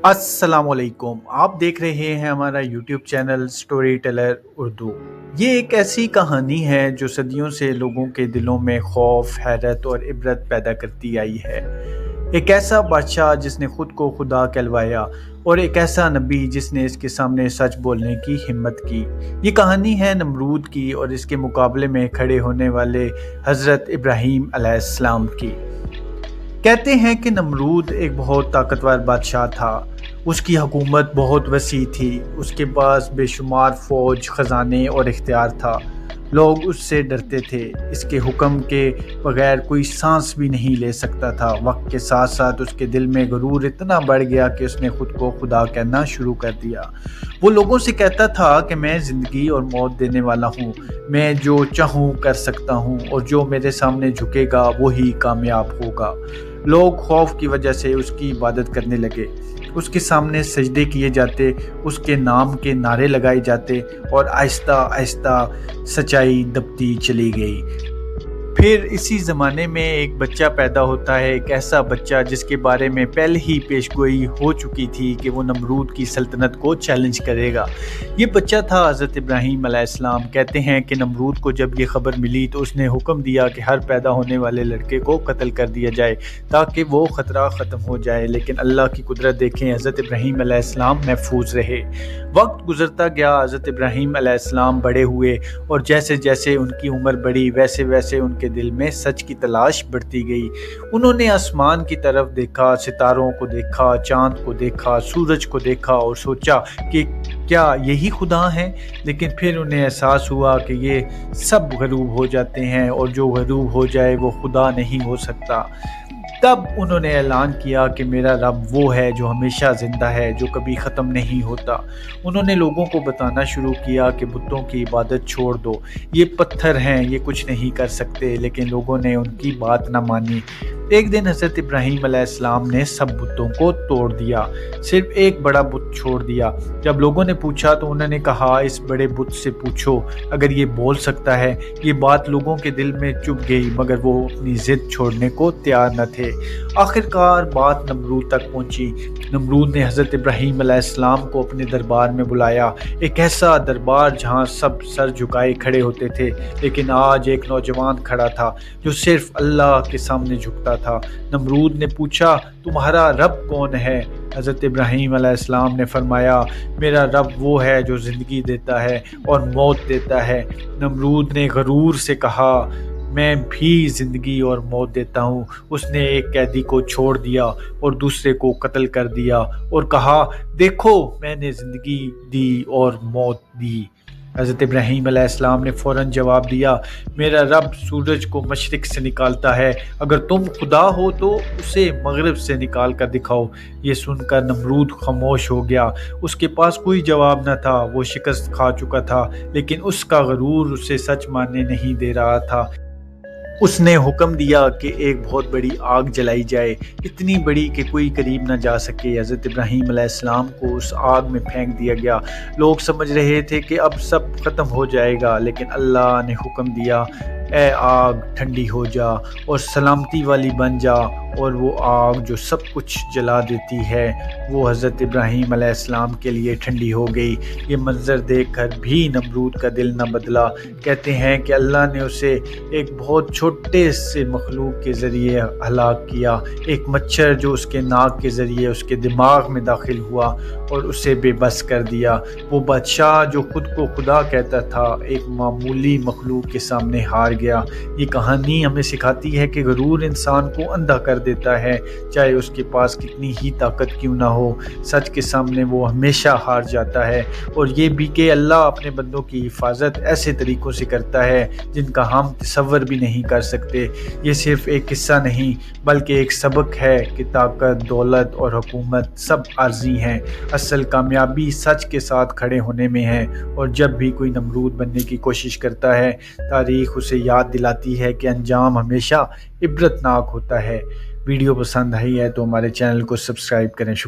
السلام علیکم، آپ دیکھ رہے ہیں ہمارا YouTube channel story teller Urdu. یہ ایک ایسی کہانی ہے جو صدیوں سے لوگوں کے دلوں میں خوف، حیرت اور عبرت پیدا کرتی آئی ہے۔ ایک ایسا بادشاہ جس نے خود کو خدا کہلوایا اور ایک ایسا نبی جس نے اس کے سامنے سچ بولنے کی ہمت کی۔ یہ کہانی ہے نمرود کی اور اس کے مقابلے میں کھڑے ہونے والے حضرت ابراہیم علیہ السلام کی۔ کہتے ہیں کہ نمرود ایک بہت طاقتور بادشاہ تھا۔ اس کی حکومت بہت وسیع تھی، اس کے پاس بے شمار فوج، خزانے اور اختیار تھا۔ لوگ اس سے ڈرتے تھے، اس کے حکم کے بغیر کوئی سانس بھی نہیں لے سکتا تھا۔ وقت کے ساتھ ساتھ اس کے دل میں غرور اتنا بڑھ گیا کہ اس نے خود کو خدا کہنا شروع کر دیا۔ وہ لوگوں سے کہتا تھا کہ میں زندگی اور موت دینے والا ہوں، میں جو چاہوں کر سکتا ہوں اور جو میرے سامنے جھکے گا وہی کامیاب ہوگا۔ لوگ خوف کی وجہ سے اس کی عبادت کرنے لگے، اس کے سامنے سجدے کیے جاتے، اس کے نام کے نعرے لگائے جاتے اور آہستہ آہستہ سچائی دبتی چلی گئی۔ پھر اسی زمانے میں ایک بچہ پیدا ہوتا ہے، ایک ایسا بچہ جس کے بارے میں پہلے ہی پیشگوئی ہو چکی تھی کہ وہ نمرود کی سلطنت کو چیلنج کرے گا۔ یہ بچہ تھا حضرت ابراہیم علیہ السلام۔ کہتے ہیں کہ نمرود کو جب یہ خبر ملی تو اس نے حکم دیا کہ ہر پیدا ہونے والے لڑکے کو قتل کر دیا جائے تاکہ وہ خطرہ ختم ہو جائے، لیکن اللہ کی قدرت دیکھیں، حضرت ابراہیم علیہ السلام محفوظ رہے۔ وقت گزرتا گیا، حضرت ابراہیم علیہ السلام بڑے ہوئے اور جیسے جیسے ان کی عمر بڑھی ویسے ویسے ان کے دل میں سچ کی تلاش بڑھتی گئی۔ انہوں نے آسمان کی طرف دیکھا، ستاروں کو دیکھا، چاند کو دیکھا، سورج کو دیکھا اور سوچا کہ کیا یہی خدا ہیں؟ لیکن پھر انہیں احساس ہوا کہ یہ سب غروب ہو جاتے ہیں اور جو غروب ہو جائے وہ خدا نہیں ہو سکتا۔ تب انہوں نے اعلان کیا کہ میرا رب وہ ہے جو ہمیشہ زندہ ہے، جو کبھی ختم نہیں ہوتا۔ انہوں نے لوگوں کو بتانا شروع کیا کہ بتوں کی عبادت چھوڑ دو، یہ پتھر ہیں، یہ کچھ نہیں کر سکتے، لیکن لوگوں نے ان کی بات نہ مانی۔ ایک دن حضرت ابراہیم علیہ السلام نے سب بتوں کو توڑ دیا، صرف ایک بڑا بت چھوڑ دیا۔ جب لوگوں نے پوچھا تو انہوں نے کہا، اس بڑے بت سے پوچھو اگر یہ بول سکتا ہے۔ یہ بات لوگوں کے دل میں چبھ گئی مگر وہ اپنی ضد چھوڑنے کو تیار نہ تھے۔ آخرکار بات نمرود تک پہنچی۔ نمرود نے حضرت ابراہیم علیہ السلام کو اپنے دربار میں بلایا، ایک ایسا دربار جہاں سب سر جھکائے کھڑے ہوتے تھے، لیکن آج ایک نوجوان کھڑا تھا جو صرف اللہ کے سامنے جھکتا تھا۔ نمرود نے پوچھا، تمہارا رب کون ہے؟ حضرت ابراہیم علیہ السلام نے فرمایا، میرا رب وہ ہے جو زندگی دیتا ہے اور موت دیتا ہے۔ نمرود نے غرور سے کہا، میں بھی زندگی اور موت دیتا ہوں۔ اس نے ایک قیدی کو چھوڑ دیا اور دوسرے کو قتل کر دیا اور کہا، دیکھو میں نے زندگی دی اور موت دی۔ حضرت ابراہیم علیہ السلام نے فوراً جواب دیا، میرا رب سورج کو مشرق سے نکالتا ہے، اگر تم خدا ہو تو اسے مغرب سے نکال کر دکھاؤ۔ یہ سن کر نمرود خاموش ہو گیا، اس کے پاس کوئی جواب نہ تھا۔ وہ شکست کھا چکا تھا لیکن اس کا غرور اسے سچ ماننے نہیں دے رہا تھا۔ اس نے حکم دیا کہ ایک بہت بڑی آگ جلائی جائے، اتنی بڑی کہ کوئی قریب نہ جا سکے۔ حضرت ابراہیم علیہ السلام کو اس آگ میں پھینک دیا گیا۔ لوگ سمجھ رہے تھے کہ اب سب ختم ہو جائے گا، لیکن اللہ نے حکم دیا، اے آگ ٹھنڈی ہو جا اور سلامتی والی بن جا، اور وہ آگ جو سب کچھ جلا دیتی ہے وہ حضرت ابراہیم علیہ السلام کے لیے ٹھنڈی ہو گئی۔ یہ منظر دیکھ کر بھی نمرود کا دل نہ بدلا۔ کہتے ہیں کہ اللہ نے اسے ایک بہت چھوٹے سے مخلوق کے ذریعے ہلاک کیا، ایک مچھر جو اس کے ناک کے ذریعے اس کے دماغ میں داخل ہوا اور اسے بے بس کر دیا۔ وہ بادشاہ جو خود کو خدا کہتا تھا ایک معمولی مخلوق کے سامنے ہار گیا۔ یہ کہانی ہمیں سکھاتی ہے کہ غرور انسان کو اندھا کر دیتا ہے، چاہے اس کے پاس کتنی ہی طاقت کیوں نہ ہو۔ سچ کے سامنے وہ ہمیشہ ہار جاتا ہے، اور یہ بھی کہ اللہ اپنے بندوں کی حفاظت ایسے طریقوں سے کرتا ہے جن کا ہم تصور بھی نہیں کر سکتے۔ یہ صرف ایک قصہ نہیں بلکہ ایک سبق ہے کہ طاقت، دولت اور حکومت سب عارضی ہیں، اصل کامیابی سچ کے ساتھ کھڑے ہونے میں ہے۔ اور جب بھی کوئی نمرود بننے کی کوشش کرتا ہے، تاریخ اسے یاد دلاتی ہے کہ انجام ہمیشہ عبرتناک ہوتا ہے۔ ویڈیو پسند آئی ہے تو ہمارے چینل کو سبسکرائب کریں۔ شکریہ۔